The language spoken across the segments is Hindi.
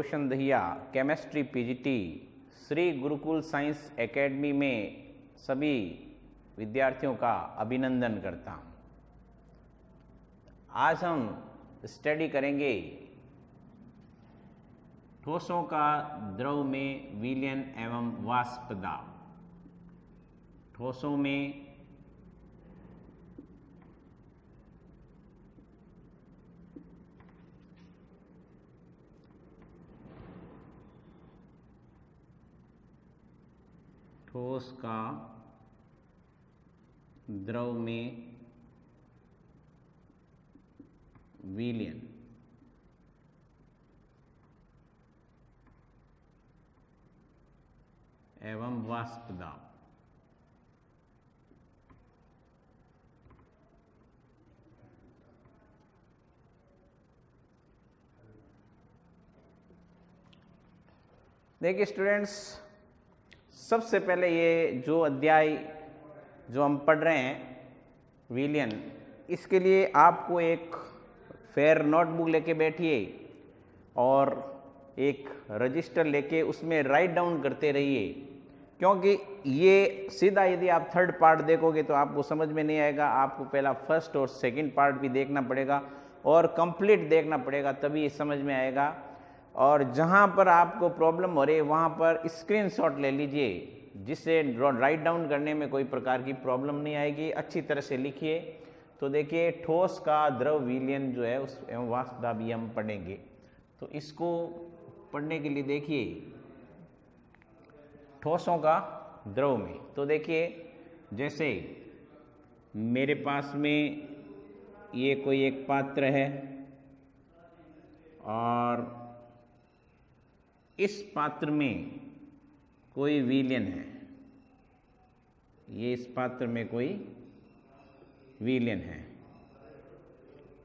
रोशन Dahiya, chemistry PGT, Shri Gurukul science academy में सभी विद्यार्थियों का अभिनंदन करता हूँ। आज हम स्टडी करेंगे ठोसों का द्रव में विलयन एवं वाष्प दाब। ठोसों में ठोस का द्रव में विलयन एवं वाष्प दाब। देखिए स्टूडेंट्स, सबसे पहले ये जो अध्याय जो हम पढ़ रहे हैं विलयन, इसके लिए आपको एक फेयर नोटबुक लेके बैठिए और एक रजिस्टर लेके उसमें राइट डाउन करते रहिए, क्योंकि ये सीधा यदि आप थर्ड पार्ट देखोगे तो आपको समझ में नहीं आएगा। आपको पहला फर्स्ट और सेकंड पार्ट भी देखना पड़ेगा और कंप्लीट देखना पड़ेगा, तभी ये समझ में आएगा। और जहाँ पर आपको प्रॉब्लम हो रही है वहाँ पर स्क्रीनशॉट ले लीजिए, जिससे राइट डाउन करने में कोई प्रकार की प्रॉब्लम नहीं आएगी। अच्छी तरह से लिखिए। तो देखिए, ठोस का द्रव विलयन जो है उस एवं वाष्प दाब ये हम पढ़ेंगे। तो इसको पढ़ने के लिए देखिए, ठोसों का द्रव में, तो देखिए जैसे मेरे पास में ये कोई एक पात्र है और इस पात्र में कोई विलयन है। ये इस पात्र में कोई विलयन है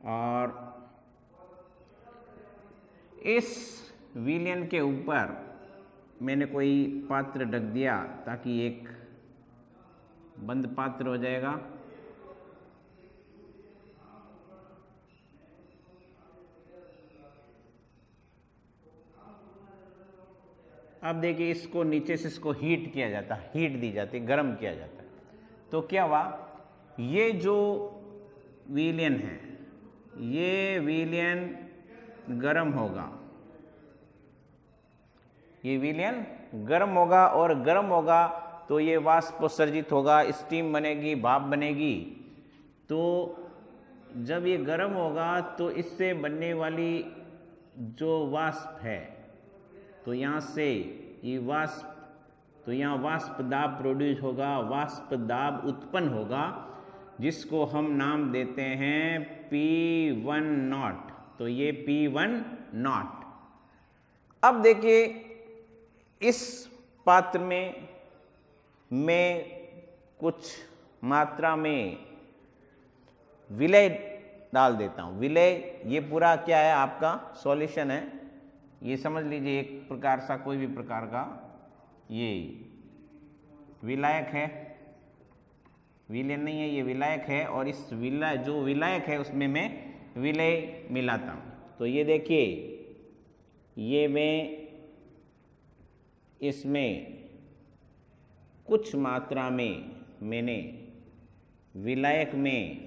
और इस विलयन के ऊपर मैंने कोई पात्र ढक दिया ताकि एक बंद पात्र हो जाएगा। अब देखिए, इसको नीचे से इसको हीट किया जाता है, हीट दी जाती है, गर्म किया जाता है। तो क्या हुआ, ये जो विलयन है ये विलयन गर्म होगा, ये विलयन गर्म होगा और गर्म होगा तो ये वाष्प सर्जित होगा, स्टीम बनेगी, भाप बनेगी। तो जब ये गर्म होगा तो इससे बनने वाली जो वाष्प है, तो यहाँ से ये वाष्प, तो यहाँ वाष्प दाब प्रोड्यूस होगा, वाष्प दाब उत्पन्न होगा, जिसको हम नाम देते हैं P1 नॉट। तो ये P1 नॉट। अब देखिए, इस पात्र में मैं कुछ मात्रा में विलय डाल देता हूँ। विलय, ये पूरा क्या है, आपका सॉल्यूशन है। ये समझ लीजिए एक प्रकार सा, कोई भी प्रकार का ये विलायक है, विलयन नहीं है, ये विलायक है। और इस जो विलायक है उसमें मैं विलय मिलाता हूँ। तो ये देखिए, ये मैं इसमें कुछ मात्रा में मैंने विलायक में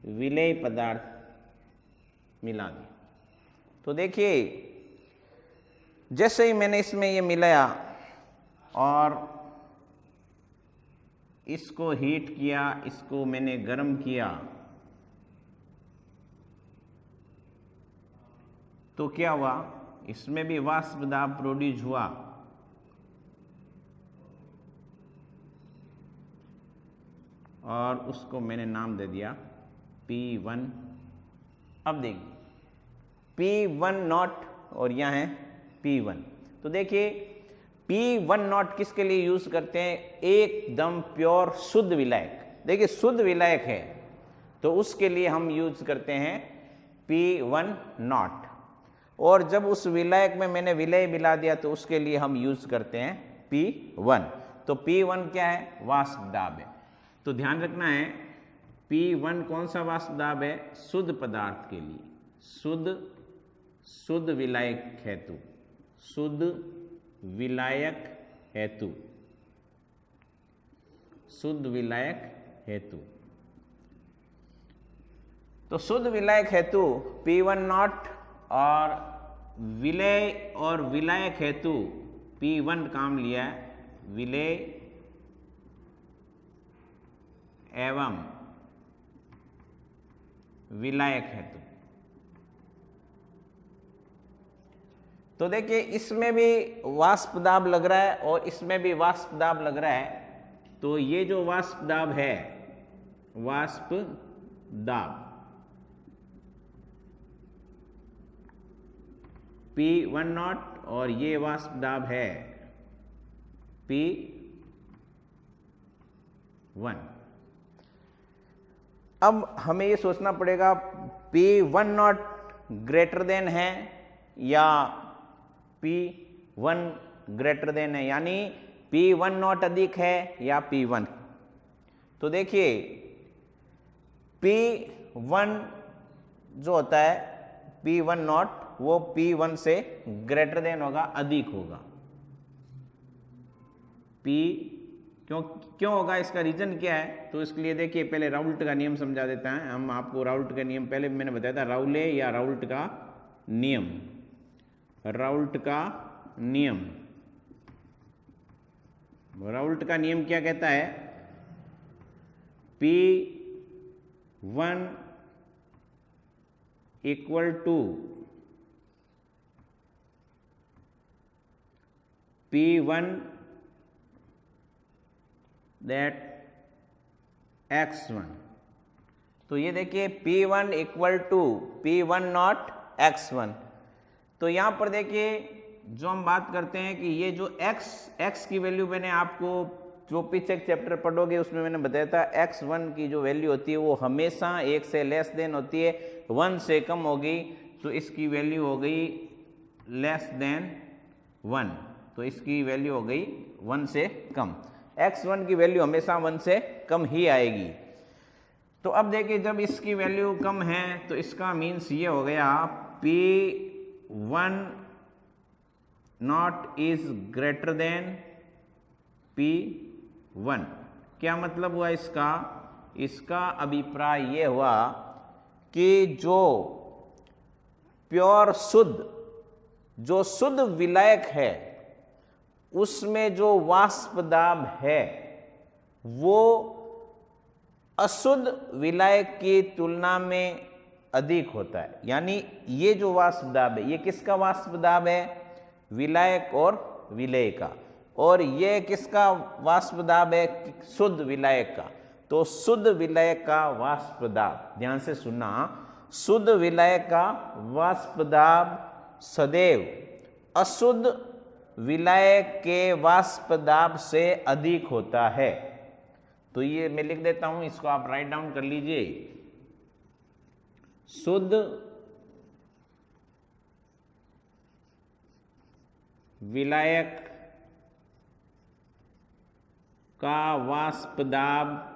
विलय पदार्थ मिला दी। तो देखिए, जैसे ही मैंने इसमें ये मिलाया और इसको हीट किया, इसको मैंने गर्म किया, तो क्या हुआ, इसमें भी वाष्प दाब प्रोड्यूस हुआ। और उसको मैंने नाम दे दिया P1। अब देखिए, P1 नॉट और यहाँ है P1। तो देखिए, P1 नॉट किसके लिए यूज करते हैं, एकदम प्योर शुद्ध विलायक। देखिए, शुद्ध विलायक है तो उसके लिए हम यूज करते हैं P1 नॉट। और जब उस विलायक में मैंने विलय मिला दिया तो उसके लिए हम यूज करते हैं P1। तो P1 क्या है, वाष्प दाब है। तो ध्यान रखना है, P1 कौन सा वाष्प दाब है? शुद्ध पदार्थ के लिए, शुद्ध विलायक हेतु, शुद्ध विलायक हेतु, शुद्ध विलायक हेतु। तो शुद्ध विलायक हेतु P1 नॉट और विलय और विलायक हेतु P1 काम लिया है, विलय एवं विलायक हेतु। तो देखिए इसमें भी वाष्प दाब लग रहा है और इसमें भी वाष्प दाब लग रहा है। तो ये जो वाष्प दाब है, वाष्प दाब P1 नॉट और ये वाष्प दाब है P1। अब हमें ये सोचना पड़ेगा P1 नॉट ग्रेटर देन है या P1 ग्रेटर देन है, यानी P1 नॉट अधिक है या P1। तो देखिए P1 जो होता है P1 नॉट वो P1 से ग्रेटर देन होगा, अधिक होगा। क्यों होगा, इसका रीजन क्या है? तो इसके लिए देखिए पहले राउल्ट का नियम समझा देता है। हम आपको राउल्ट का नियम पहले मैंने बताया था, राउले या राउल्ट का नियम, राउल्ट का नियम। राउल्ट का नियम क्या कहता है? P1 equal to P1 that x1। तो ये देखिए P1 equal to P1 not x1। तो यहां पर देखिए जो हम बात करते हैं कि ये जो x की वैल्यू, मैंने आपको जो पीछे चैप्टर पढ़ोगे उसमें मैंने बताया था x1 की जो वैल्यू होती है वो हमेशा 1 से लेस देन होती है, 1 से कम होगी तो इसकी वैल्यू हो गई लेस देन 1। तो इसकी वैल्यू हो गई 1 से कम। x1 की वैल्यू हमेशा 1 से कम ही आएगी। तो अब देखिए जब इसकी वैल्यू कम है तो इसका मीन्स ये हो गया P1 not is greater then P1। क्या मतलब हुआ इसका? इसका अभिप्राय ये हुआ कि जो प्योर जो शुद्ध विलायक है उसमें जो वाष्प दाब है वो अशुद्ध विलायक की तुलना में अधिक होता है। यानी ये जो वाष्प दाब है ये किसका वाष्प दाब है? विलायक और विलेय का। और ये किसका वाष्प दाब है? शुद्ध विलायक का। तो शुद्ध विलायक का वाष्प दाब, ध्यान से सुनना, शुद्ध विलायक का वाष्प दाब सदैव अशुद्ध विलायक के वाष्प दाब से अधिक होता है। तो ये मैं लिख देता हूं, इसको आप राइट डाउन कर लीजिए। शुद्ध विलायक का वाष्प दाब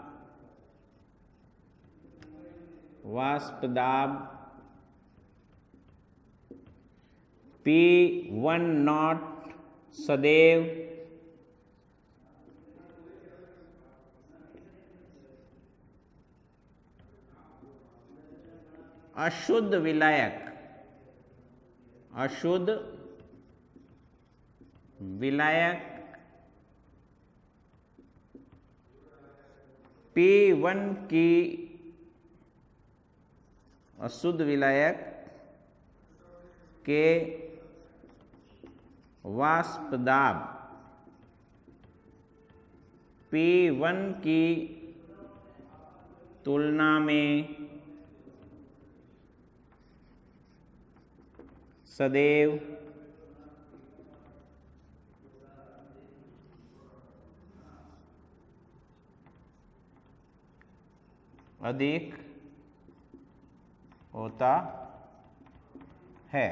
P1 नॉट सदैव अशुद्ध विलायक P1 की अशुद्ध विलायक के वाष्प दाब P1 की तुलना में सदैव अधिक होता है।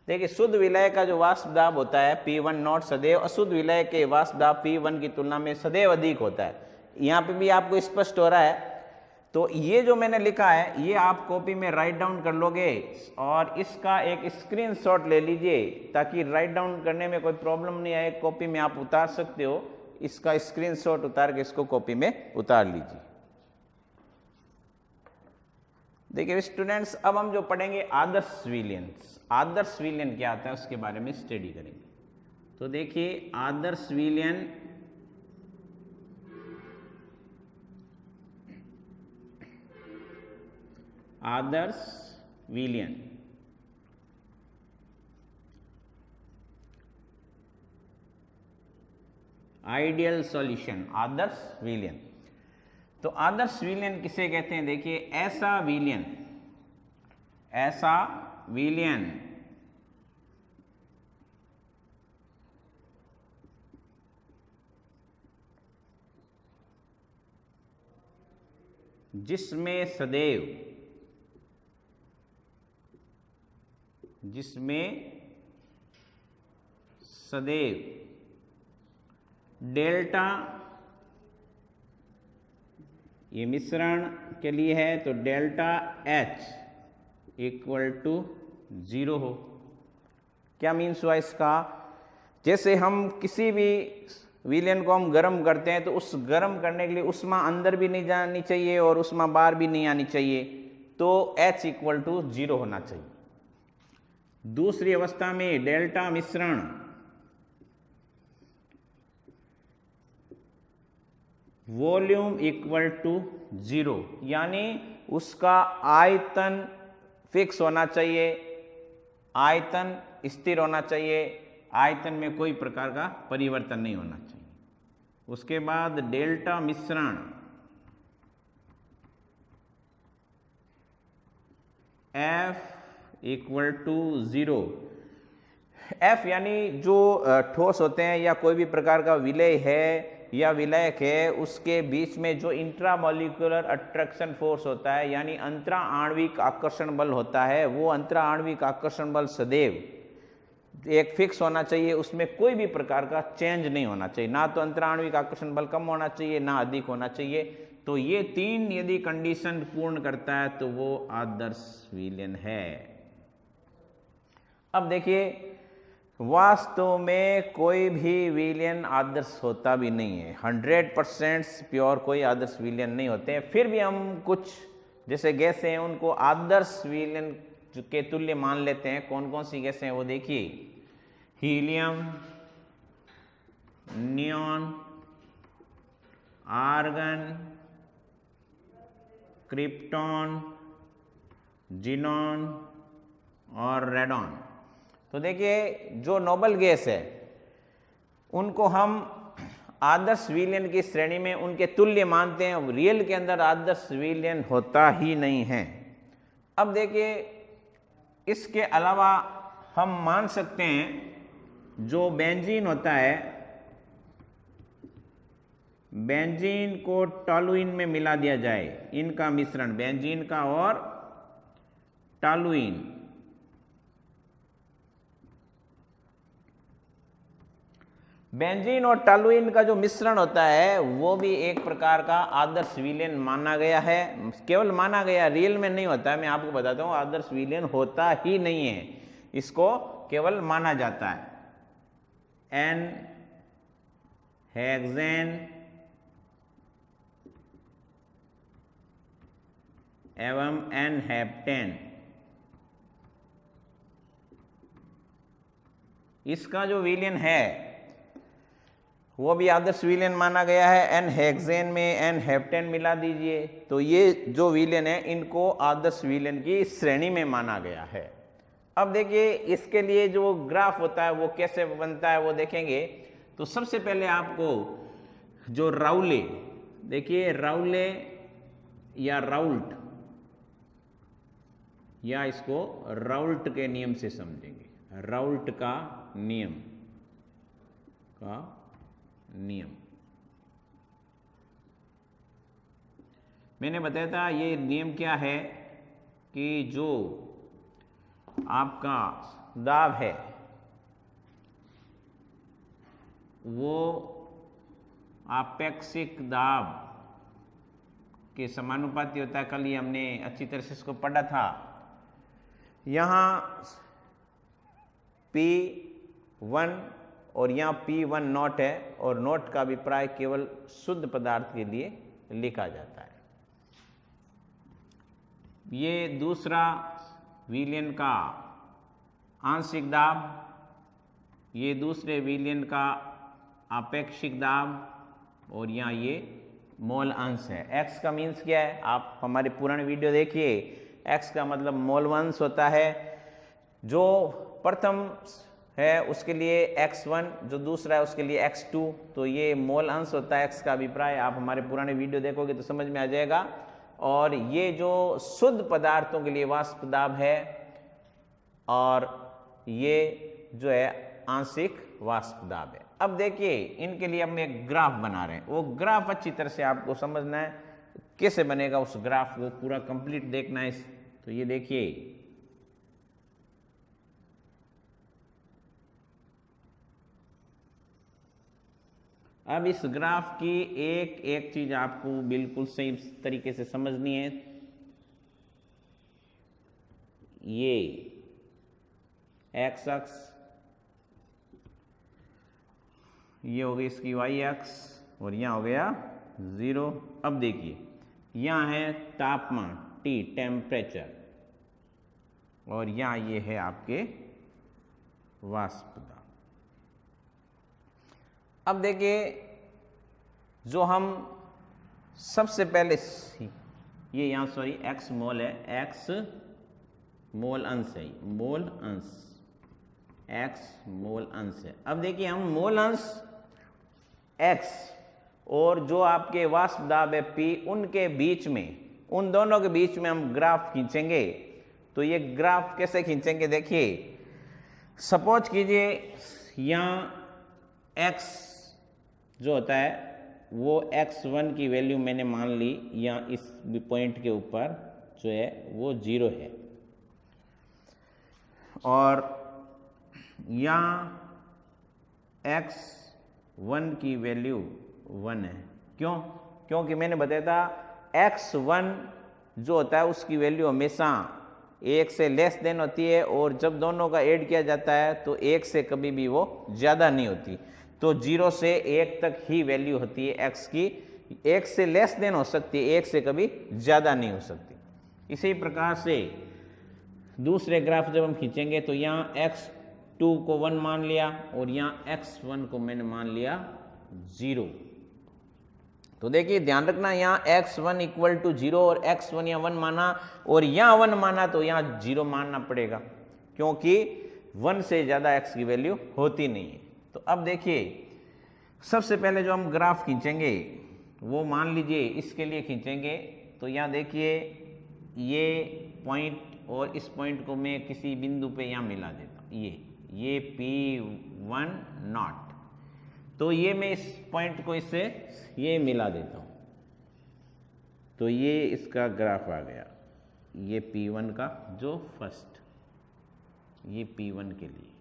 देखिए शुद्ध विलय का जो वाष्प दाब होता है P1 नॉट सदैव अशुद्ध विलय के वाष्प दाब P1 की तुलना में सदैव अधिक होता है। यहाँ पे भी आपको स्पष्ट हो रहा है तो ये जो मैंने लिखा है ये आप कॉपी में राइट डाउन कर लोगे और इसका एक स्क्रीनशॉट ले लीजिए ताकि राइट डाउन करने में कोई प्रॉब्लम नहीं आए। कॉपी में आप उतार सकते हो, इसका स्क्रीनशॉट उतार के इसको कॉपी में उतार लीजिए। देखिए स्टूडेंट्स, अब हम जो पढ़ेंगे आदर्श विलयन। आदर्श विलयन क्या आता है उसके बारे में स्टडी करेंगे। तो देखिए आदर्श विलयन आदर्श विलयन आइडियल सॉल्यूशन, आदर्श विलयन। तो आदर्श विलयन किसे कहते हैं? देखिए ऐसा विलयन जिसमें सदैव डेल्टा, ये मिश्रण के लिए है तो डेल्टा H इक्वल टू 0 हो। क्या मीन्स हुआ इसका? जैसे हम किसी भी विलयन को हम गर्म करते हैं तो उस गर्म करने के लिए उष्मा अंदर भी नहीं जानी चाहिए और उष्मा बाहर भी नहीं आनी चाहिए, तो H इक्वल टू 0 होना चाहिए। दूसरी अवस्था में डेल्टा मिश्रण वॉल्यूम इक्वल टू 0, यानी उसका आयतन फिक्स होना चाहिए, आयतन स्थिर होना चाहिए, आयतन में कोई प्रकार का परिवर्तन नहीं होना चाहिए। उसके बाद डेल्टा मिश्रण F इक्वल टू 0। F यानी जो ठोस होते हैं या कोई भी प्रकार का विलय है या विलायक है, उसके बीच में जो इंट्रामॉलिक्यूलर अट्रैक्शन फोर्स होता है यानी अंतरा आणविक आकर्षण बल होता है, वो अंतरा आणविक आकर्षण बल सदैव एक फिक्स होना चाहिए, उसमें कोई भी प्रकार का चेंज नहीं होना चाहिए। ना तो अंतरा आणविक आकर्षण बल कम होना चाहिए, ना अधिक होना चाहिए। तो ये तीन यदि कंडीशन पूर्ण करता है तो वो आदर्श विलयन है। अब देखिए वास्तव में कोई भी विलयन आदर्श होता भी नहीं है, 100% प्योर कोई आदर्श विलयन नहीं होते हैं। फिर भी हम कुछ जैसे गैसें हैं उनको आदर्श विलयन के तुल्य मान लेते हैं। कौन कौन सी गैसें हैं वो देखिए, helium, neon, argon, krypton, xenon और रेडॉन। तो देखिए जो नोबल गैस है उनको हम आदर्श विलयन की श्रेणी में उनके तुल्य मानते हैं, रियल के अंदर आदर्श विलयन होता ही नहीं है। अब देखिए इसके अलावा हम मान सकते हैं जो बेंजीन होता है, बेंजीन को टॉलुइन में मिला दिया जाए, इनका मिश्रण बेंजीन का और टॉलुइन, बेंजीन और टॉलुइन का जो मिश्रण होता है वो भी एक प्रकार का आदर्श विलयन माना गया है। केवल माना गया, रियल में नहीं होता है। मैं आपको बताता हूँ आदर्श विलयन होता ही नहीं है, इसको केवल माना जाता है। एन हेक्सेन एवं एन हेप्टेन, इसका जो विलयन है वो भी आदर्श विलयन माना गया है। एन हेक्सेन में एन हेप्टेन मिला दीजिए तो ये जो विलयन है इनको आदर्श विलयन की श्रेणी में माना गया है। अब देखिए इसके लिए जो ग्राफ होता है वो कैसे बनता है वो देखेंगे। तो सबसे पहले आपको जो राउले, देखिए राउले या राउल्ट या इसको राउल्ट के नियम से समझेंगे, राउल्ट का नियम मैंने बताया था। ये नियम क्या है कि जो आपका दाब है वो आपेक्षिक दाब के समानुपाती होता है। कल ये हमने अच्छी तरह से इसको पढ़ा था। यहाँ P1 और यहाँ P1 नॉट है, और नॉट का अभिप्राय केवल शुद्ध पदार्थ के लिए लिखा जाता है। ये दूसरा विलयन का आंशिक दाब, ये दूसरे विलयन का आपेक्षिक दाब, और यहाँ ये मोल अंश है। x का मीन्स क्या है, आप हमारे पुराने वीडियो देखिए। x का मतलब मोल अंश होता है। जो प्रथम है उसके लिए x1, जो दूसरा है उसके लिए x2, तो ये मोल अंश होता है। x का अभिप्राय आप हमारे पुराने वीडियो देखोगे तो समझ में आ जाएगा। और ये जो शुद्ध पदार्थों के लिए वाष्प दाब है, और ये जो है आंशिक वाष्प दाब है। अब देखिए, इनके लिए हम एक ग्राफ बना रहे हैं। वो ग्राफ अच्छी तरह से आपको समझना है, कैसे बनेगा उस ग्राफ को पूरा कंप्लीट देखना है। तो ये देखिए, अब इस ग्राफ की एक एक चीज आपको बिल्कुल सही तरीके से समझनी है। ये x अक्ष, ये हो गई इसकी y अक्ष, और यहाँ हो गया 0। अब देखिए, यहाँ है तापमान T, टेम्परेचर, और यहाँ ये है आपके वाष्प दाब। अब देखिए, जो हम सबसे पहले ये यहाँ सॉरी x मोल है, x मोल अंश है, मोल अंश, x मोल अंश है। अब देखिए, हम मोल अंश x और जो आपके वाष्प दाब है P, उनके बीच में, उन दोनों के बीच में हम ग्राफ खींचेंगे। तो ये ग्राफ कैसे खींचेंगे, देखिए, सपोज कीजिए यहाँ x जो होता है वो x1 की वैल्यू मैंने मान ली, यहाँ इस पॉइंट के ऊपर जो है वो 0 है, और यहाँ x1 की वैल्यू 1 है। क्यों? क्योंकि मैंने बताया था x1 जो होता है उसकी वैल्यू हमेशा 1 से लेस देन होती है, और जब दोनों का ऐड किया जाता है तो 1 से कभी भी वो ज़्यादा नहीं होती। तो 0 से 1 तक ही वैल्यू होती है x की, 1 से लेस देन हो सकती है, 1 से कभी ज़्यादा नहीं हो सकती। इसी प्रकार से दूसरे ग्राफ जब हम खींचेंगे तो यहाँ x2 को 1 मान लिया, और यहाँ x1 को मैंने मान लिया 0। तो देखिए, ध्यान रखना, यहाँ x1 इक्वल टू 0 और x1 यहाँ 1 माना, और यहाँ 1 माना तो यहाँ 0 मानना पड़ेगा, क्योंकि 1 से ज़्यादा x की वैल्यू होती नहीं है। तो अब देखिए, सबसे पहले जो हम ग्राफ खींचेंगे वो मान लीजिए इसके लिए खींचेंगे। तो यहाँ देखिए, ये पॉइंट और इस पॉइंट को मैं किसी बिंदु पे यहाँ मिला देता हूँ, ये P1 नॉट। तो ये मैं इस पॉइंट को इससे ये मिला देता हूँ, तो ये इसका ग्राफ आ गया। ये P1 का जो फर्स्ट, ये P1 के लिए,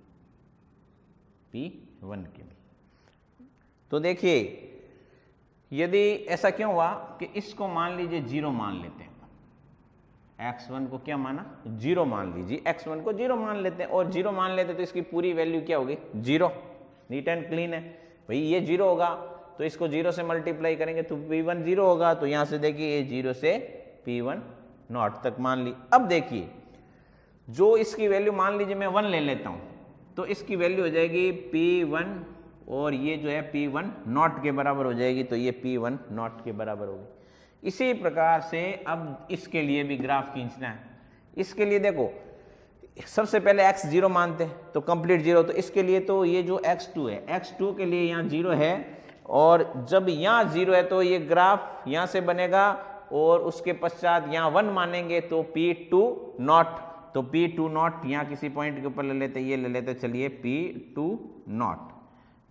P1 के लिए। तो देखिए, यदि ऐसा क्यों हुआ कि इसको मान लीजिए 0 मान लेते हैं, x1 को क्या माना, 0 मान लीजिए, x1 को 0 मान लेते हैं, और 0 मान लेते हैं तो इसकी पूरी वैल्यू क्या होगी, 0। नीट एंड क्लीन है भाई, ये 0 होगा तो इसको 0 से मल्टीप्लाई करेंगे तो P1 0 होगा। तो यहाँ से देखिए, ये 0 से P1 नॉट तक मान ली। अब देखिए, जो इसकी वैल्यू मान लीजिए मैं 1 ले लेता हूँ, तो इसकी वैल्यू हो जाएगी P1, और ये जो है P1 नॉट के बराबर हो जाएगी, तो ये P1 नॉट के बराबर होगी। इसी प्रकार से अब इसके लिए भी ग्राफ खींचना है। इसके लिए देखो, सबसे पहले x 0 मानते हैं तो कंप्लीट 0, तो इसके लिए तो ये जो x2 है, x2 के लिए यहाँ 0 है, और जब यहाँ 0 है तो ये ग्राफ यहाँ से बनेगा, और उसके पश्चात यहाँ 1 मानेंगे तो P2 नॉट। तो P2 नॉट यहाँ किसी पॉइंट के ऊपर ले लेते, ये ले लेते, चलिए P2 नॉट।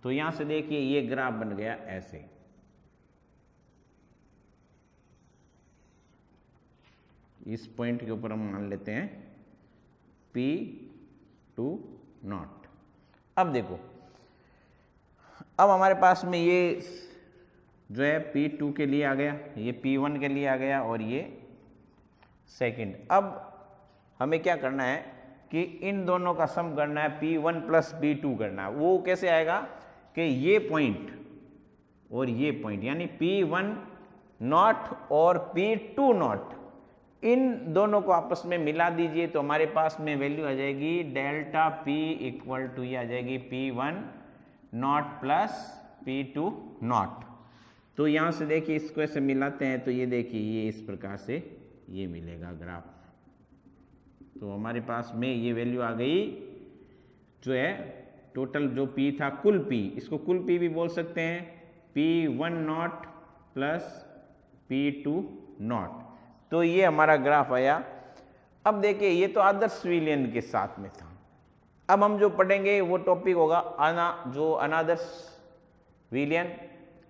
तो यहाँ से देखिए, ये ग्राफ बन गया ऐसे। इस पॉइंट के ऊपर हम मान लेते हैं P2 नॉट। अब देखो, अब हमारे पास में ये जो है P2 के लिए आ गया, ये P1 के लिए आ गया और ये सेकंड। अब हमें क्या करना है कि इन दोनों का सम करना है, P1 प्लस P2 करना है। वो कैसे आएगा कि ये पॉइंट और ये पॉइंट यानी P1 नॉट और P2 नॉट, इन दोनों को आपस में मिला दीजिए तो हमारे पास में वैल्यू आ जाएगी डेल्टा P इक्वल टू ये आ जाएगी P1 nought plus P2 not. तो यहाँ से देखिए इसको ऐसे मिलाते हैं तो ये देखिए ये इस प्रकार से ये मिलेगा ग्राफ। तो हमारे पास में ये वैल्यू आ गई जो है टोटल जो P था, कुल P, इसको कुल P भी बोल सकते हैं, P1 nought plus P2 not. तो ये हमारा ग्राफ आया। अब देखिए ये तो आदर्श विलयन के साथ में था। अब हम जो पढ़ेंगे वो टॉपिक होगा जो अनादर्श विलयन।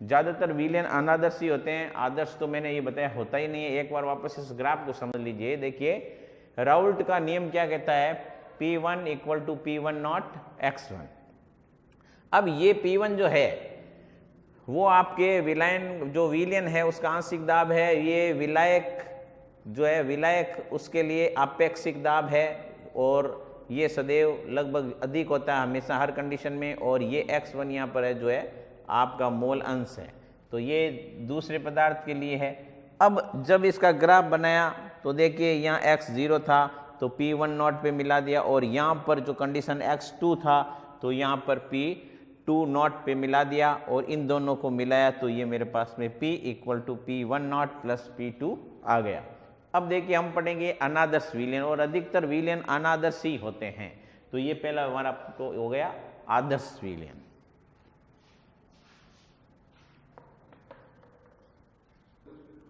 ज़्यादातर विलयन अनादर्श ही होते हैं, आदर्श तो मैंने ये बताया होता ही नहीं है। एक बार वापस इस ग्राफ को समझ लीजिए। देखिए राउल्ट का नियम क्या कहता है, P1 equal to P1 not x1। अब ये P1 जो है वो आपके विलयन जो विलयन है उसका आंशिक दाब है, ये विलायक जो है विलायक उसके लिए आपेक्षिक दाब है और ये सदैव लगभग अधिक होता है हमेशा हर कंडीशन में। और ये x1 यहाँ पर है जो है आपका मोल अंश है, तो ये दूसरे पदार्थ के लिए है। अब जब इसका ग्राफ बनाया तो देखिए यहाँ x0 था तो P1 नॉट पे मिला दिया और यहाँ पर जो कंडीशन x2 था तो यहाँ पर P2 नॉट पे मिला दिया और इन दोनों को मिलाया तो ये मेरे पास में P equal to P1 nought plus P2 आ गया। अब देखिए हम पढ़ेंगे अनादर्श विलयन और अधिकतर विलयन अनादर्श ही होते हैं। तो ये पहला हमारा तो हो गया आदर्श विलयन।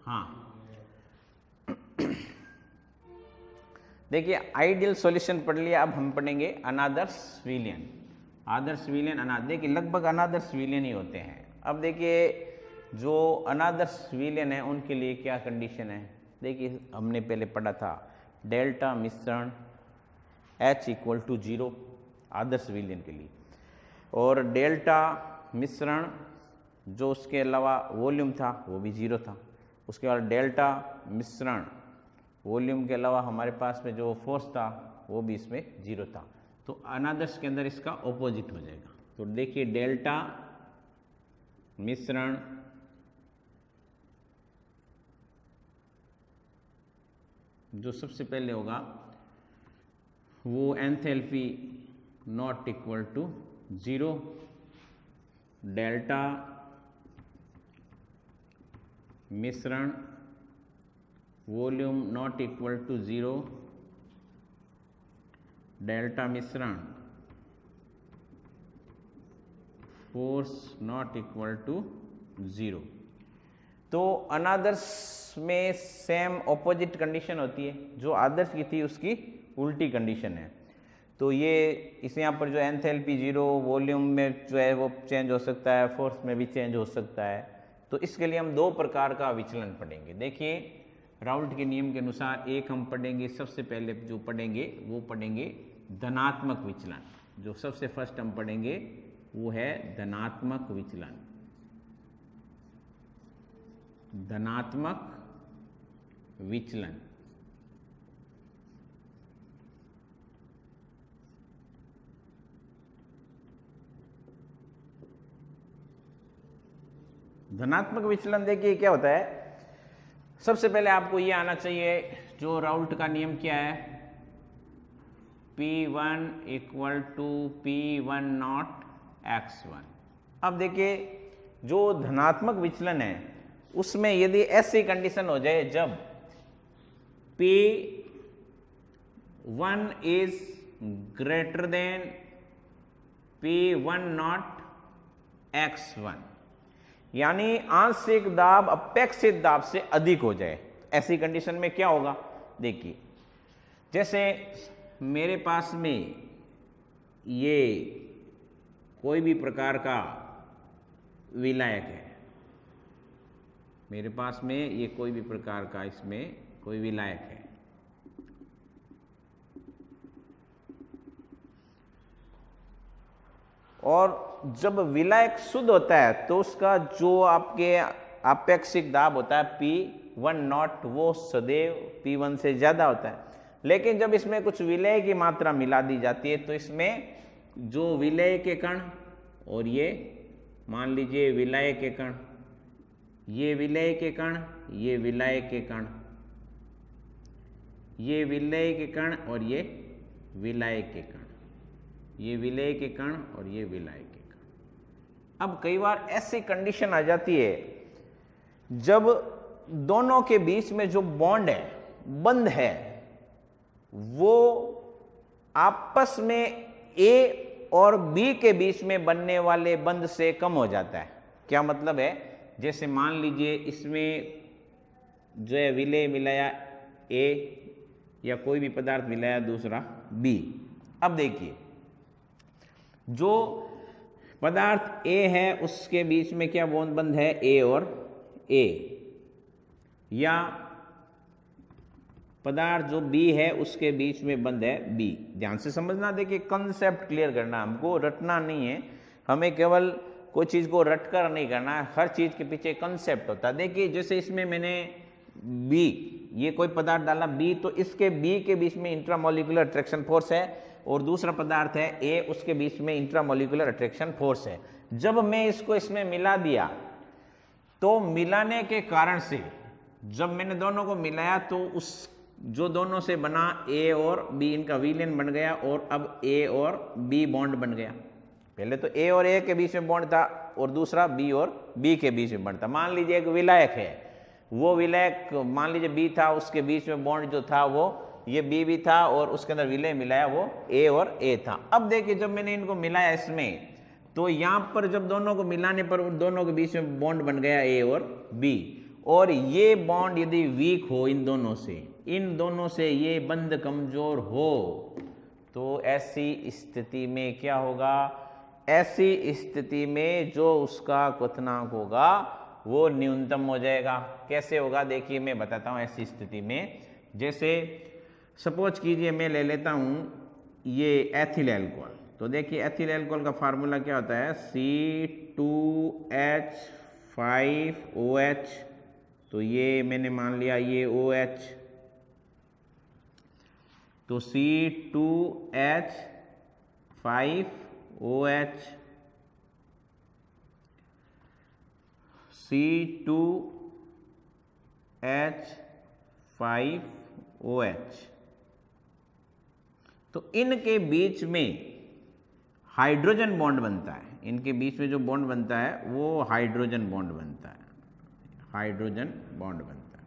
हाँ देखिए आइडियल सॉल्यूशन पढ़ लिया, अब हम पढ़ेंगे अनादर्श विलयन। आदर्श विलयन देखिए लगभग अनादर्श विलयन ही होते हैं। अब देखिए जो अनादर्श विलयन है उनके लिए क्या कंडीशन है, देखिए हमने पहले पढ़ा था डेल्टा मिश्रण H इक्वल टू 0 आदर्श विलयन के लिए, और डेल्टा मिश्रण जो उसके अलावा वॉल्यूम था वो भी 0 था। उसके बाद डेल्टा मिश्रण वॉल्यूम के अलावा हमारे पास में जो फोर्स था वो भी इसमें 0 था। तो अनादर्श के अंदर इसका ऑपोजिट हो जाएगा। तो देखिए डेल्टा मिश्रण जो सबसे पहले होगा वो enthalpy not equal to 0, delta मिश्रण volume not equal to 0, delta मिश्रण फोर्स नॉट इक्वल टू 0। तो अनादर्श में सेम ऑपोजिट कंडीशन होती है, जो आदर्श की थी उसकी उल्टी कंडीशन है। तो ये इस यहाँ पर जो एंथैल्पी 0, वॉल्यूम में जो है वो चेंज हो सकता है, फोर्स में भी चेंज हो सकता है। तो इसके लिए हम दो प्रकार का विचलन पढ़ेंगे। देखिए राउल्ट के नियम के अनुसार एक हम पढ़ेंगे, सबसे पहले जो पढ़ेंगे वो पढ़ेंगे धनात्मक विचलन। जो सबसे फर्स्ट हम पढ़ेंगे वो है धनात्मक विचलन। धनात्मक विचलन धनात्मक विचलन देखिए क्या होता है। सबसे पहले आपको ये आना चाहिए जो राउल्ट का नियम क्या है, P1 equal to P1 not x1। अब देखिए जो धनात्मक विचलन है उसमें यदि ऐसी कंडीशन हो जाए जब P1 is greater then P1 not x1, यानी आंशिक दाब अपेक्षित दाब से अधिक हो जाए, ऐसी कंडीशन में क्या होगा। देखिए जैसे मेरे पास में ये कोई भी प्रकार का विलायक है, मेरे पास में ये कोई भी प्रकार का इसमें कोई विलायक है, और जब विलायक शुद्ध होता है तो उसका जो आपके आपेक्षिक दाब होता है P1 वो सदैव P1 से ज्यादा होता है। लेकिन जब इसमें कुछ विलय की मात्रा मिला दी जाती है तो इसमें जो विलय के कण और ये मान लीजिए विलय के कण, ये विलय के कण, ये विलय के कण, ये विलय के कण और ये विलय के कण, ये विलय के कण और ये विलय के कण। अब कई बार ऐसी कंडीशन आ जाती है जब दोनों के बीच में जो बॉन्ड है, बंध है, वो आपस में ए और बी के बीच में बनने वाले बंध से कम हो जाता है। क्या मतलब है? जैसे मान लीजिए इसमें जो है विलय मिलाया ए या कोई भी पदार्थ मिलाया दूसरा बी। अब देखिए जो पदार्थ ए है उसके बीच में क्या बंध है? ए और ए। या पदार्थ जो बी है उसके बीच में बंध है बी। ध्यान से समझना, देखिए कंसेप्ट क्लियर करना, हमको रटना नहीं है, हमें केवल कोई चीज को रट कर नहीं करना है, हर चीज के पीछे कंसेप्ट होता है। देखिए जैसे इसमें मैंने बी, ये कोई पदार्थ डाला बी, तो इसके बी के बीच में इंट्रामोलिकुलर अट्रैक्शन फोर्स है और दूसरा पदार्थ है ए, उसके बीच में इंट्रामोलिकुलर अट्रैक्शन फोर्स है। जब मैं इसको इसमें मिला दिया तो मिलाने के कारण से जब मैंने दोनों को मिलाया तो उस जो दोनों से बना ए और बी, इनका विलयन बन गया और अब ए और बी बॉन्ड बन गया। पहले तो ए और ए के बीच में बॉन्ड था और दूसरा बी और बी के बीच में बॉन्ड था। मान लीजिए एक विलायक है, वो विलायक मान लीजिए बी था, उसके बीच में बॉन्ड जो था वो ये बी भी था और उसके अंदर विलय मिलाया वो ए और ए था। अब देखिए जब मैंने इनको मिलाया इसमें तो यहां पर जब दोनों को मिलाने पर उन दोनों के बीच में बॉन्ड बन गया ए और बी। और ये बॉन्ड यदि वीक हो इन दोनों से ये बंध कमजोर हो तो ऐसी स्थिति में क्या होगा? ऐसी स्थिति में जो उसका क्वथनांक होगा वो न्यूनतम हो जाएगा। कैसे होगा? देखिए मैं बताता हूं। ऐसी स्थिति में जैसे सपोज कीजिए मैं ले लेता हूं ये एथिल अल्कोहल, तो देखिए एथिल अल्कोहल का फार्मूला क्या होता है? C2H5OH। तो ये मैंने मान लिया ये OH, तो C2H5OH, C2H5OH। तो इनके बीच में हाइड्रोजन बॉन्ड बनता है, इनके बीच में जो बॉन्ड बनता है वो हाइड्रोजन बॉन्ड बनता है, हाइड्रोजन बॉन्ड बनता है।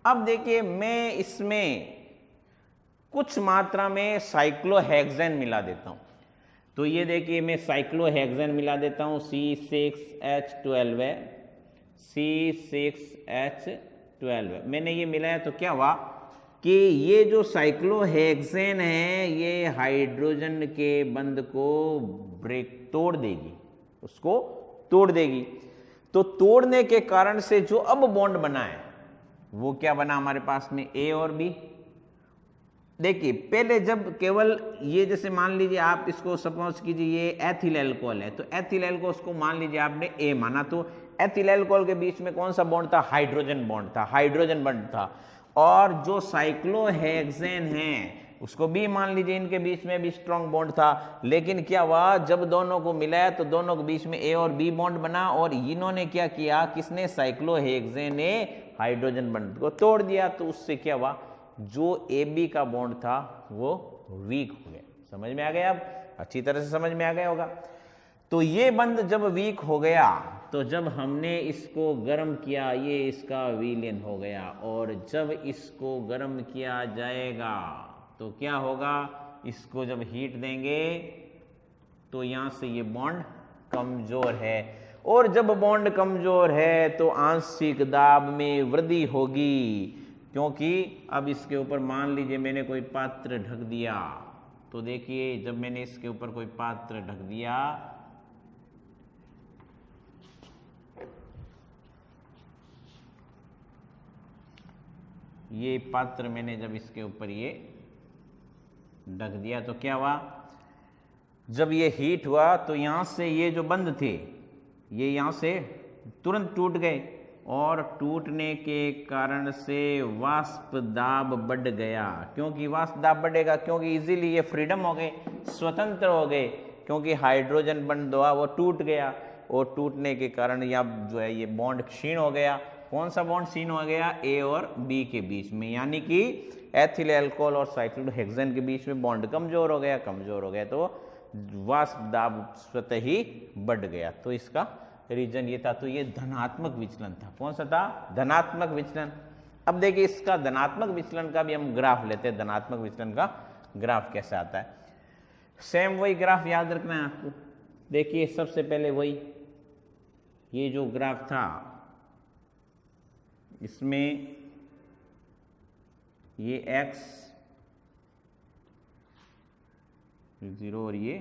अब देखिए मैं इसमें कुछ मात्रा में साइक्लोहेक्सेन मिला देता हूं, तो ये देखिए मैं साइक्लोहेक्सेन मिला देता हूं, C6H12 है, C6H12 मैंने ये मिलाया तो क्या हुआ कि ये जो साइक्लोहेक्सेन है ये हाइड्रोजन के बंध को तोड़ देगी, उसको तोड़ देगी। तो तोड़ने के कारण से जो अब बॉन्ड बना है वो क्या बना हमारे पास में? ए और बी। देखिए पहले जब केवल ये जैसे मान लीजिए आप इसको सपोज कीजिए ये एथिल अल्कोहल है, तो एथिल अल्कोहल को मान लीजिए आपने ए माना, तो एथिल अल्कोहल के बीच में कौन सा बॉन्ड था? हाइड्रोजन बॉन्ड था, हाइड्रोजन बॉन्ड था। और जो साइक्लोहेक्सेन है उसको भी मान लीजिए इनके बीच में भी स्ट्रॉन्ग बॉन्ड था। लेकिन क्या हुआ? जब दोनों को मिलाया तो दोनों के बीच में ए और बी बॉन्ड बना और इन्होंने क्या किया? किसने? साइक्लोहेक्सेन ने हाइड्रोजन बॉन्ड को तोड़ दिया। तो उससे क्या हुआ? जो ए बी का बॉन्ड था वो वीक हो गया। समझ में आ गया? अब अच्छी तरह से समझ में आ गया होगा। तो ये बंध जब वीक हो गया तो जब हमने इसको गर्म किया ये इसका विलयन हो गया, और जब इसको गर्म किया जाएगा तो क्या होगा? इसको जब हीट देंगे तो यहां से ये बॉन्ड कमजोर है, और जब बॉन्ड कमजोर है तो आंशिक दाब में वृद्धि होगी, क्योंकि अब इसके ऊपर मान लीजिए मैंने कोई पात्र ढक दिया। तो देखिए जब मैंने इसके ऊपर कोई पात्र ढक दिया ये पात्र मैंने जब इसके ऊपर ये ढक दिया तो क्या हुआ? जब ये हीट हुआ तो यहाँ से ये जो बंद थे ये यहाँ से तुरंत टूट गए और टूटने के कारण से वाष्प दाब बढ़ गया। क्योंकि वाष्प दाब बढ़ेगा क्योंकि इजीली ये फ्रीडम हो गए, स्वतंत्र हो गए, क्योंकि हाइड्रोजन बंध हुआ वो टूट गया और टूटने के कारण यहाँ जो है ये बॉन्ड क्षीण हो गया। कौन सा बॉन्ड क्षीण हो गया? ए और बी के बीच में, यानी कि एथिल अल्कोहल और साइक्लोहेक्सेन के बीच में बॉन्ड कमजोर हो गया तो वाष्प दाब स्वतः ही बढ़ गया। तो इसका रीजन ये था। तो ये धनात्मक विचलन था। कौन सा था? धनात्मक विचलन। अब देखिए इसका धनात्मक विचलन का भी हम ग्राफ लेते हैं। धनात्मक विचलन का ग्राफ कैसे आता है? सेम वही ग्राफ याद रखना है आपको। देखिए सबसे पहले वही ये जो ग्राफ था इसमें ये x 0 और ये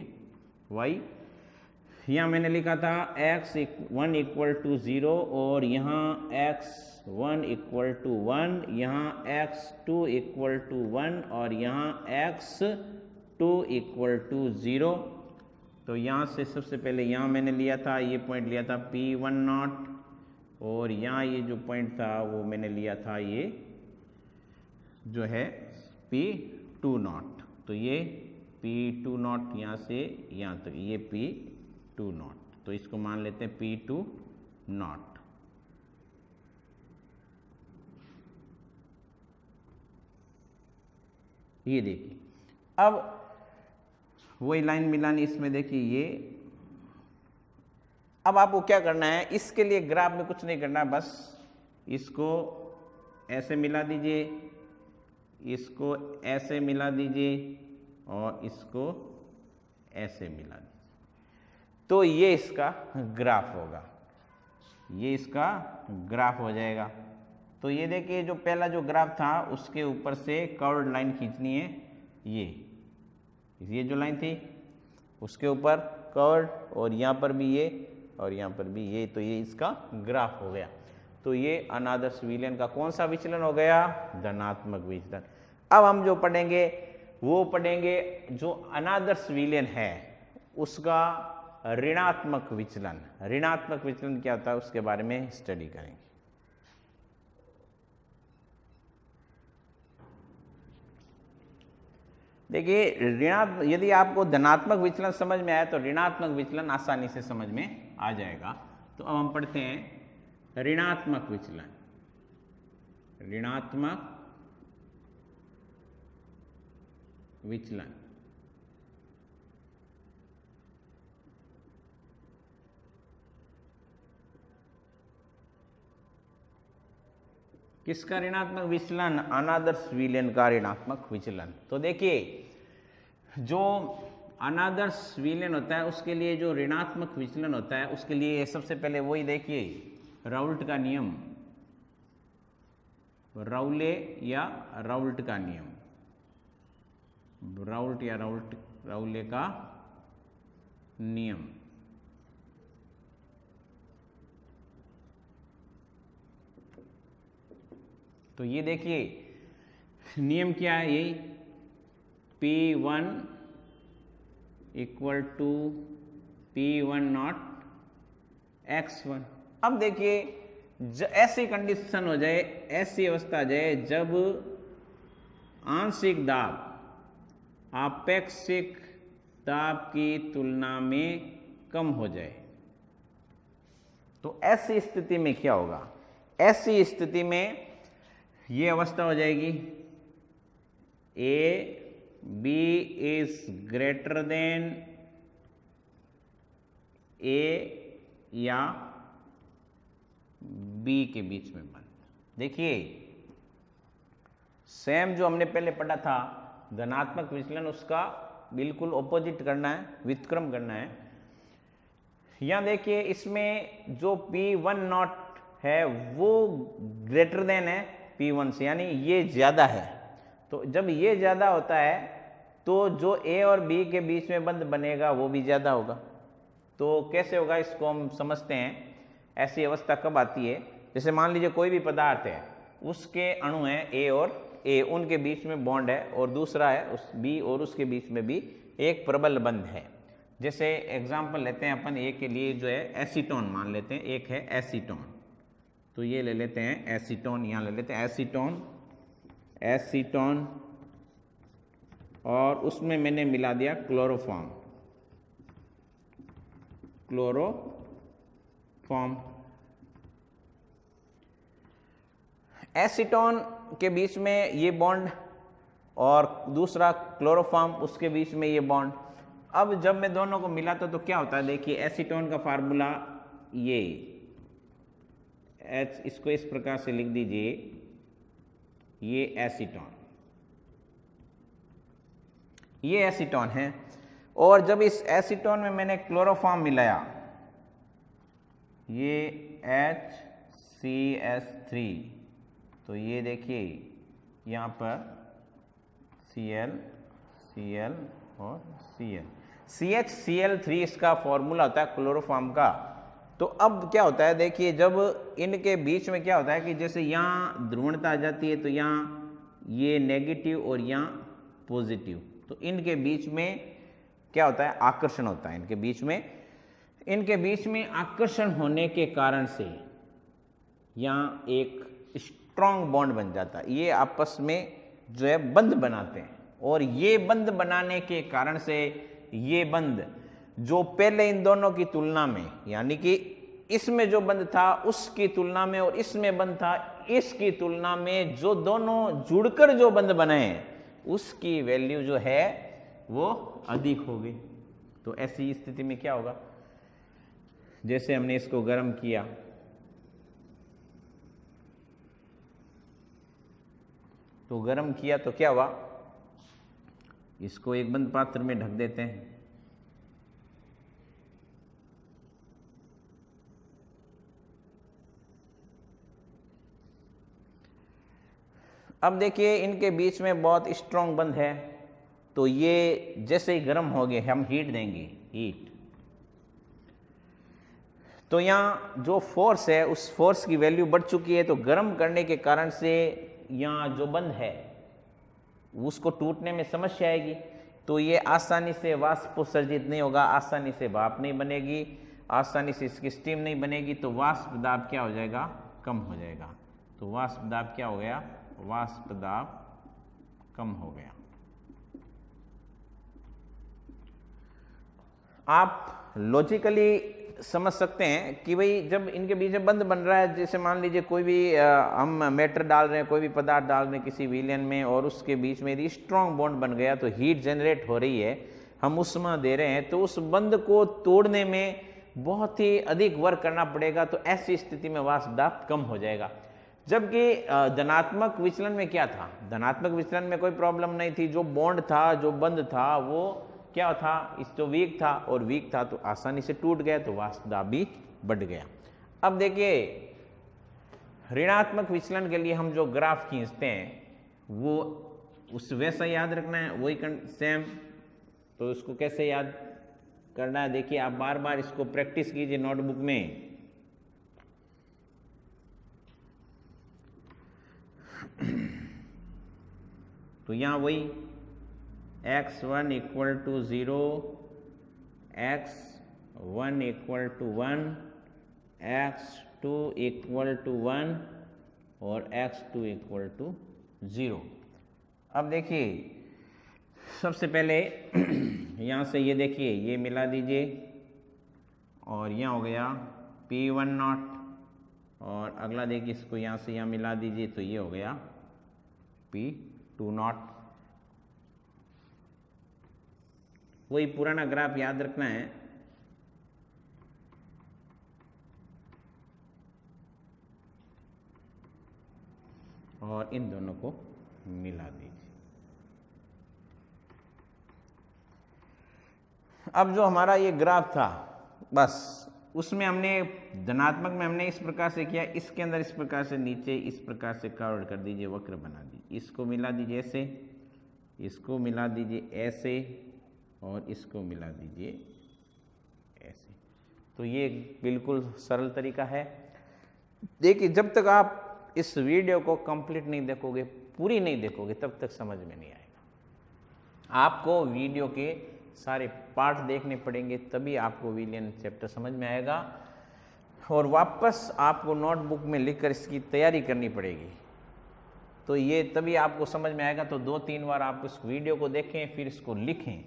y, यहाँ मैंने लिखा था x1 इक्वल टू 0 और यहाँ x1 इक्वल टू 1, यहाँ x2 इक्वल टू 1 और यहाँ x2 इक्वल टू 0। तो यहाँ से सबसे पहले यहाँ मैंने लिया था, ये पॉइंट लिया था P10 और यहाँ ये जो पॉइंट था वो मैंने लिया था ये जो है P20। तो ये P20 यहाँ से यहाँ तक ये P20, तो इसको मान लेते हैं P20। ये देखिए अब वही लाइन मिलानी इसमें। देखिए ये अब आपको क्या करना है, इसके लिए ग्राफ में कुछ नहीं करना, बस इसको ऐसे मिला दीजिए, इसको ऐसे मिला दीजिए और इसको ऐसे मिला दीजिए, तो ये इसका ग्राफ होगा, ये इसका ग्राफ हो जाएगा। तो ये देखिए जो पहला जो ग्राफ था उसके ऊपर से कर्व्ड लाइन खींचनी है, ये जो लाइन थी उसके ऊपर कर्व्ड और यहाँ पर भी ये और यहाँ पर भी ये, तो ये इसका ग्राफ हो गया। तो ये अनादर्श विलयन का कौन सा विचलन हो गया? धनात्मक विचलन। अब हम जो पढ़ेंगे वो पढ़ेंगे जो अनादर्श विलयन है उसका ऋणात्मक विचलन। ऋणात्मक विचलन क्या होता है उसके बारे में स्टडी करेंगे। देखिए यदि आपको धनात्मक विचलन समझ में आया तो ऋणात्मक विचलन आसानी से समझ में आ जाएगा। तो अब हम पढ़ते हैं ऋणात्मक विचलन। ऋणात्मक विचलन किसका ऋणात्मक विचलन? अनादर्श विलयन का ऋणात्मक विचलन। तो देखिए जो अनादर्श विलयन होता है उसके लिए जो ऋणात्मक विचलन होता है उसके लिए सबसे पहले वही देखिए राउल्ट का नियम, राउले या राउल्ट का नियम, राउल्ट या राउले का नियम। तो ये देखिए नियम क्या है, यही P1 equal to P10 x1। अब देखिए ऐसी कंडीशन हो जाए, ऐसी अवस्था आ जाए जब आंशिक दाब आपेक्षिक दाब की तुलना में कम हो जाए। तो ऐसी स्थिति में क्या होगा? ऐसी स्थिति में ये अवस्था हो जाएगी A B is greater than A या बी के बीच में बंद। देखिए सेम जो हमने पहले पढ़ा था धनात्मक विचलन, उसका बिल्कुल ऑपोजिट करना है, व्युत्क्रम करना है। यहां देखिए इसमें जो P10 है वो ग्रेटर देन है P1 से, यानी ये ज्यादा है। तो जब ये ज्यादा होता है तो जो A और B के बीच में बंध बनेगा वो भी ज्यादा होगा। तो कैसे होगा इसको हम समझते हैं। ऐसी अवस्था कब आती है? जैसे मान लीजिए कोई भी पदार्थ है, उसके अणु हैं A और A, उनके बीच में बॉन्ड है और दूसरा है उस B और उसके बीच में भी एक प्रबल बंध है। जैसे एग्जाम्पल लेते हैं अपन, एक के लिए जो है एसीटोन मान लेते हैं, एक है एसीटोन, तो ये ले लेते हैं एसीटोन, यहाँ ले लेते हैं एसीटोन, एसीटोन, और उसमें मैंने मिला दिया क्लोरोफॉर्म, क्लोरोफॉर्म। एसीटोन के बीच में ये बॉन्ड और दूसरा क्लोरोफॉर्म, उसके बीच में ये बॉन्ड। अब जब मैं दोनों को मिलाता तो क्या होता है, देखिए एसीटोन का फार्मूला ये H, इसको इस प्रकार से लिख दीजिए, ये एसीटोन, ये एसीटोन है। और जब इस एसीटोन में मैंने क्लोरोफॉर्म मिलाया, ये HCS3, तो ये देखिए यहाँ पर Cl, Cl और Cl, CHCl3 इसका फॉर्मूला होता है क्लोरोफॉर्म का। तो अब क्या होता है, देखिए जब इनके बीच में क्या होता है कि जैसे यहाँ ध्रुवणता आ जाती है तो यहाँ ये नेगेटिव और यहाँ पॉजिटिव, तो इनके बीच में क्या होता है, आकर्षण होता है इनके बीच में। इनके बीच में आकर्षण होने के कारण से यहाँ एक स्ट्रॉन्ग बॉन्ड बन जाता है, ये आपस में जो है बंध बनाते हैं। और ये बंध बनाने के कारण से ये बंध जो पहले इन दोनों की तुलना में, यानी कि इसमें जो बंध था उसकी तुलना में और इसमें बंध था इसकी तुलना में, जो दोनों जुड़कर जो बंध बने उसकी वैल्यू जो है वो अधिक होगी। तो ऐसी स्थिति में क्या होगा, जैसे हमने इसको गर्म किया, तो गर्म किया तो क्या हुआ, इसको एक बंद पात्र में ढक देते हैं, अब देखिए इनके बीच में बहुत स्ट्रॉन्ग बंध है, तो ये जैसे ही गर्म हो गए, हम हीट देंगे, हीट, तो यहाँ जो फोर्स है उस फोर्स की वैल्यू बढ़ चुकी है, तो गर्म करने के कारण से यहाँ जो बंध है उसको टूटने में समस्या आएगी, तो ये आसानी से वाष्प उत्सर्जित नहीं होगा, आसानी से भाप नहीं बनेगी, आसानी से इसकी स्टीम नहीं बनेगी, तो वाष्प दाब क्या हो जाएगा, कम हो जाएगा। तो वाष्प दाब क्या हो गया, वाष्प दाब कम हो गया। आप लॉजिकली समझ सकते हैं कि भाई जब इनके बीच में बंध बन रहा है, जैसे मान लीजिए कोई भी हम मैटर डाल रहे हैं, कोई भी पदार्थ डाल रहे हैं किसी विलयन में, और उसके बीच में यदि स्ट्रॉन्ग बॉन्ड बन गया तो हीट जनरेट हो रही है, हम ऊष्मा दे रहे हैं, तो उस बंध को तोड़ने में बहुत ही अधिक वर्क करना पड़ेगा, तो ऐसी स्थिति में वाष्प दाब कम हो जाएगा। जबकि धनात्मक विचलन में क्या था, धनात्मक विचलन में कोई प्रॉब्लम नहीं थी, जो बॉन्ड था, जो बंध था, वो क्या था, इस तो वीक था, और वीक था तो आसानी से टूट गया, तो वाष्प दाब भी बढ़ गया। अब देखिए ऋणात्मक विचलन के लिए हम जो ग्राफ खींचते हैं वो उस वैसा याद रखना है, वही सेम। तो इसको कैसे याद करना है, देखिए आप बार बार इसको प्रैक्टिस कीजिए नोटबुक में। तो यहाँ वही x1 equal to 0, x1 equal to 1, x2 equal to 1 और x2 इक्वल टू 0। अब देखिए सबसे पहले यहाँ से ये देखिए ये मिला दीजिए, और यहाँ हो गया P10, और अगला देखिए इसको यहाँ से यहाँ मिला दीजिए, तो ये हो गया P20। वही पुराना ग्राफ याद रखना है। और इन दोनों को मिला दीजिए। अब जो हमारा ये ग्राफ था, बस उसमें हमने धनात्मक में हमने इस प्रकार से किया, इसके अंदर इस प्रकार से नीचे इस प्रकार से कर्व कर दीजिए, वक्र बना दीजिए, इसको मिला दीजिए ऐसे, इसको मिला दीजिए ऐसे, और इसको मिला दीजिए ऐसे। तो ये बिल्कुल सरल तरीका है। देखिए जब तक आप इस वीडियो को कंप्लीट नहीं देखोगे, पूरी नहीं देखोगे, तब तक समझ में नहीं आएगा। आपको वीडियो के सारे पार्ट देखने पड़ेंगे, तभी आपको विलियन चैप्टर समझ में आएगा और वापस आपको नोटबुक में लिखकर इसकी तैयारी करनी पड़ेगी। तो ये तभी आपको समझ में आएगा। तो 2-3 बार आप इस वीडियो को देखें, फिर इसको लिखें,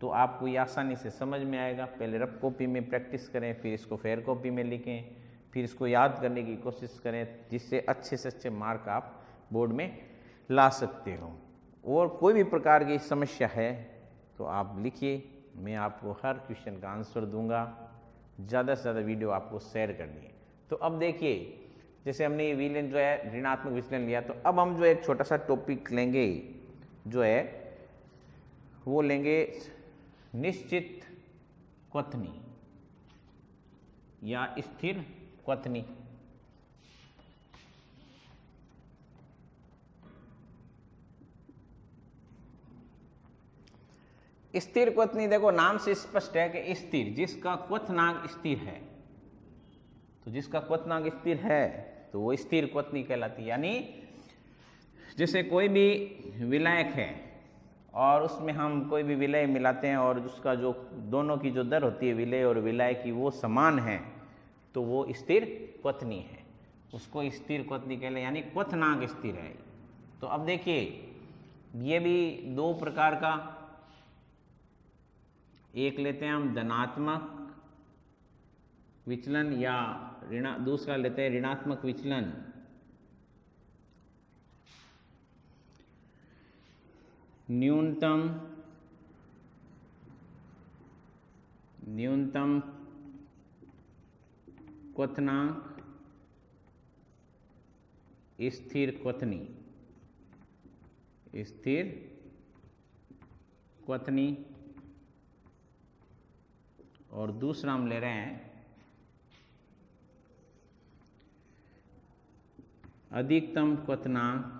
तो आपको ये आसानी से समझ में आएगा। पहले रफ कॉपी में प्रैक्टिस करें, फिर इसको फेयर कॉपी में लिखें, फिर इसको याद करने की कोशिश करें, जिससे अच्छे से अच्छे मार्क आप बोर्ड में ला सकते हो। और कोई भी प्रकार की समस्या है तो आप लिखिए, मैं आपको हर क्वेश्चन का आंसर दूंगा। ज़्यादा से ज़्यादा वीडियो आपको शेयर करनी है। तो अब देखिए, जैसे हमने ये विलियन जो है ऋणात्मक विचलन लिया, तो अब हम जो एक छोटा सा टॉपिक लेंगे, जो है वो लेंगे निश्चित क्वथनी या स्थिर क्वथनी। स्थिर क्वथनी, देखो नाम से स्पष्ट है कि स्थिर, जिसका क्वथनांक स्थिर है। तो जिसका क्वथनांक स्थिर है तो वो स्थिर क्वथनी कहलाती है। यानी जैसे कोई भी विलायक है और उसमें हम कोई भी विलय मिलाते हैं और उसका जो दोनों की जो दर होती है विलय और विलय की वो समान है, तो वो स्थिर क्वथनी है, उसको स्थिर क्वथनी कहते हैं, यानी क्वथनांक स्थिर है। तो अब देखिए, ये भी दो प्रकार का, एक लेते हैं हम धनात्मक विचलन या दूसरा लेते हैं ऋणात्मक विचलन। न्यूनतम क्वथनांक स्थिर क्वथनी। और दूसरा हम ले रहे हैं अधिकतम क्वथनांक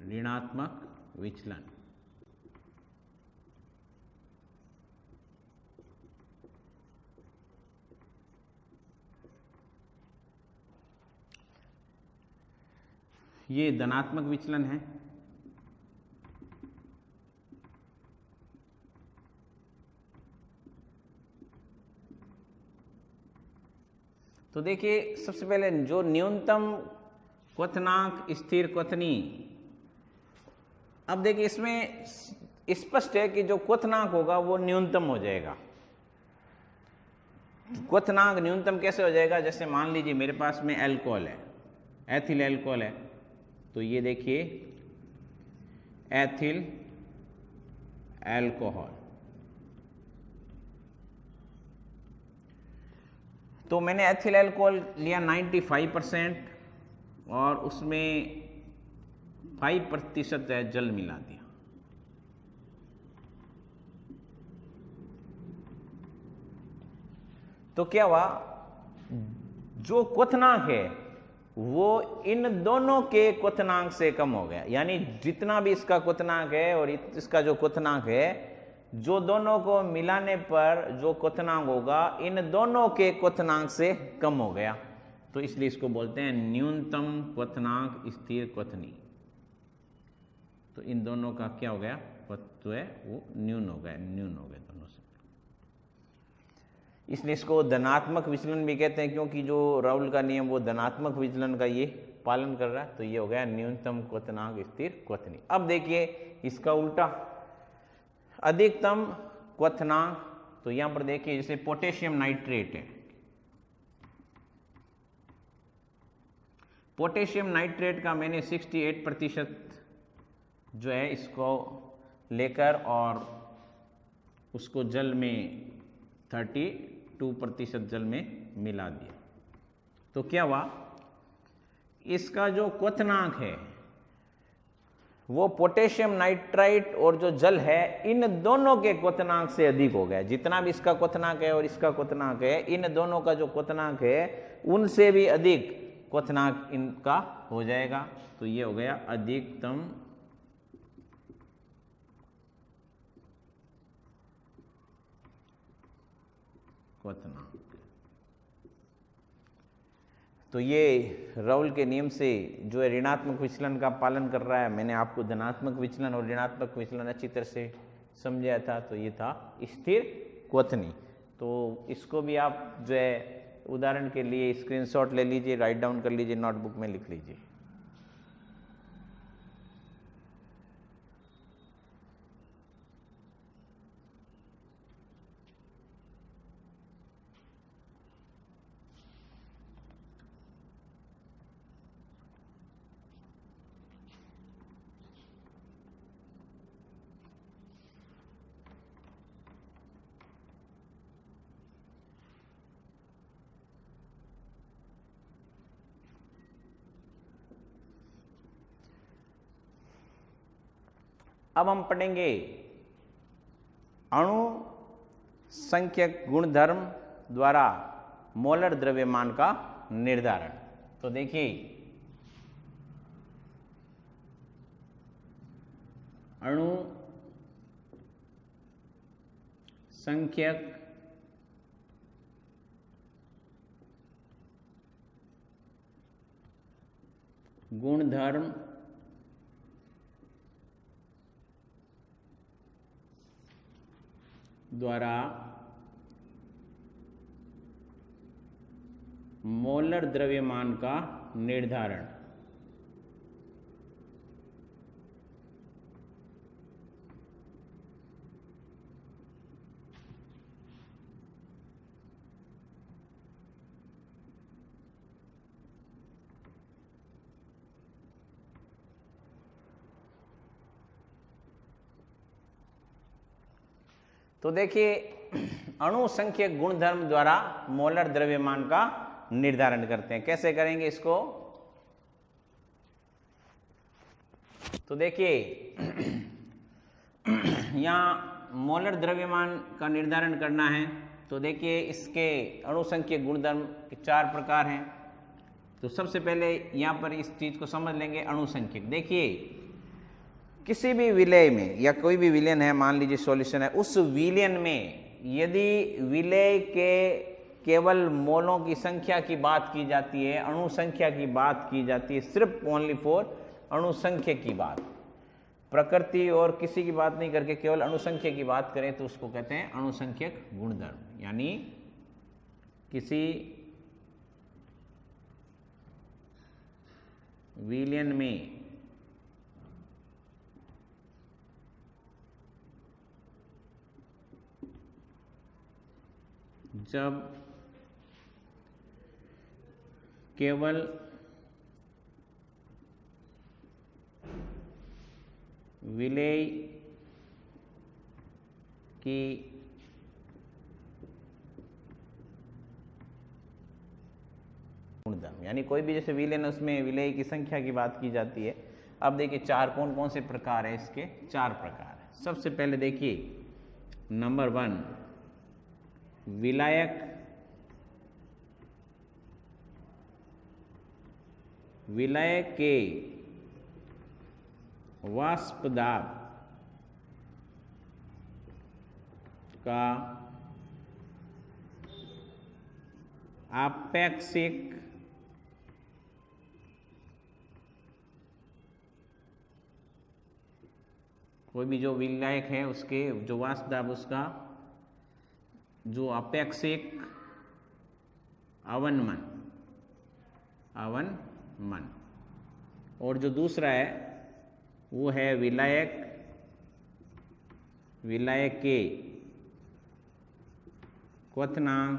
ऋणात्मक विचलन। ये धनात्मक विचलन है। तो देखिए, सबसे पहले जो न्यूनतम क्वथनांक स्थिर क्वथनी, अब देखिए इसमें स्पष्ट है कि जो क्वथनांक होगा वो न्यूनतम हो जाएगा। क्वथनांक न्यूनतम कैसे हो जाएगा? जैसे मान लीजिए मेरे पास में एल्कोहल है, एथिल एल्कोहल है, तो ये देखिए एथिल एल्कोहल, तो मैंने एथिल एल्कोहल लिया 95% और उसमें 5% जल मिला दिया। तो क्या हुआ, जो क्वथनांक है वो इन दोनों के क्वथनांक से कम हो गया। यानी जितना भी इसका क्वथनांक है और इसका जो क्वथनांक है, जो दोनों को मिलाने पर जो क्वथनांक होगा इन दोनों के क्वथनांक से कम हो गया। तो इसलिए इसको बोलते हैं न्यूनतम क्वथनांक स्थिर क्वथनी। तो इन दोनों का क्या हो गया, जो है वो न्यून हो गए दोनों से। इसलिए इसको धनात्मक विचलन भी कहते हैं, क्योंकि जो राउल का नियम वो धनात्मक विचलन का ये पालन कर रहा है। तो ये हो गया न्यूनतम क्वथनांक स्थिर क्वथनी। अब देखिए इसका उल्टा, अधिकतम क्वथनांक। तो यहां पर देखिए जैसे पोटेशियम नाइट्रेट है, पोटेशियम नाइट्रेट का मैंने 68% जो है इसको लेकर और उसको जल में 32% जल में मिला दिया। तो क्या हुआ, इसका जो क्वथनांक है वो पोटेशियम नाइट्राइट और जो जल है इन दोनों के क्वथनांक से अधिक हो गया। जितना भी इसका क्वथनांक है और इसका क्वथनांक है, इन दोनों का जो क्वथनांक है उनसे भी अधिक क्वथनांक इनका हो जाएगा। तो ये हो गया अधिकतम क्वथनांक। तो ये राउल के नियम से जो है ऋणात्मक विचलन का पालन कर रहा है। मैंने आपको धनात्मक विचलन और ऋणात्मक विचलन अच्छी तरह से समझाया था। तो ये था स्थिर क्वथनी। तो इसको भी आप जो है उदाहरण के लिए स्क्रीनशॉट ले लीजिए, राइट डाउन कर लीजिए, नोटबुक में लिख लीजिए। अब हम पढ़ेंगे अणु संख्यक गुणधर्म द्वारा मोलर द्रव्यमान का निर्धारण। तो देखिए अणु संख्यक गुणधर्म द्वारा मोलर द्रव्यमान का निर्धारण। तो देखिए अणु संख्यक गुणधर्म द्वारा मोलर द्रव्यमान का निर्धारण करते हैं। कैसे करेंगे इसको? तो देखिए यहाँ मोलर द्रव्यमान का निर्धारण करना है। तो देखिए इसके अणु संख्यक गुणधर्म के 4 प्रकार हैं। तो सबसे पहले यहाँ पर इस चीज को समझ लेंगे अणु संख्यक। देखिए किसी भी विलय में या कोई भी विलयन है, मान लीजिए सॉल्यूशन है, उस विलयन में यदि विलय के केवल मोलों की संख्या की बात की जाती है, अणु संख्या की बात की जाती है, सिर्फ ओनली फॉर अणु संख्या की बात, प्रकृति और किसी की बात नहीं करके केवल अणु संख्या की बात करें तो उसको कहते हैं अणु संख्यक गुणधर्म। यानी किसी विलयन में जब केवल विलय की गुणधर्म, यानी कोई भी जैसे विलयन, उसमें विलय की संख्या की बात की जाती है। अब देखिए 4 कौन कौन से प्रकार है इसके? 4 प्रकार है। सबसे पहले देखिए नंबर 1 विलायक विलय के वाष्प दाब का आपेक्षिक कोई भी जो विलायक है उसके जो वाष्प दाब उसका जो अपेक्षिक अवनमन और जो दूसरा है वो है विलायक के क्वथनांक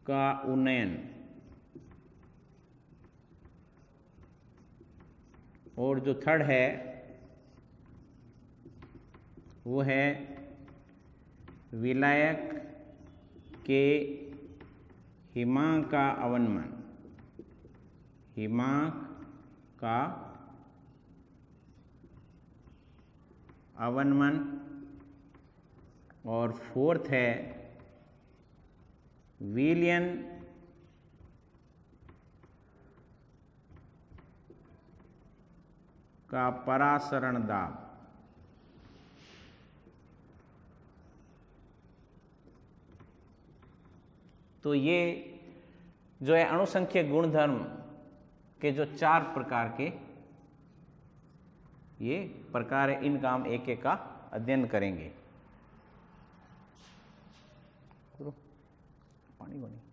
का उन्नयन, और जो थर्ड है वो है विलायक के हिमांक का अवनमन, हिमांक का अवनमन, और फोर्थ है विलयन का परासरण दाब। तो ये जो है अणुसंख्यक गुणधर्म के जो 4 प्रकार के ये प्रकार है, इनका हम एक एक का अध्ययन करेंगे। पानी को नहीं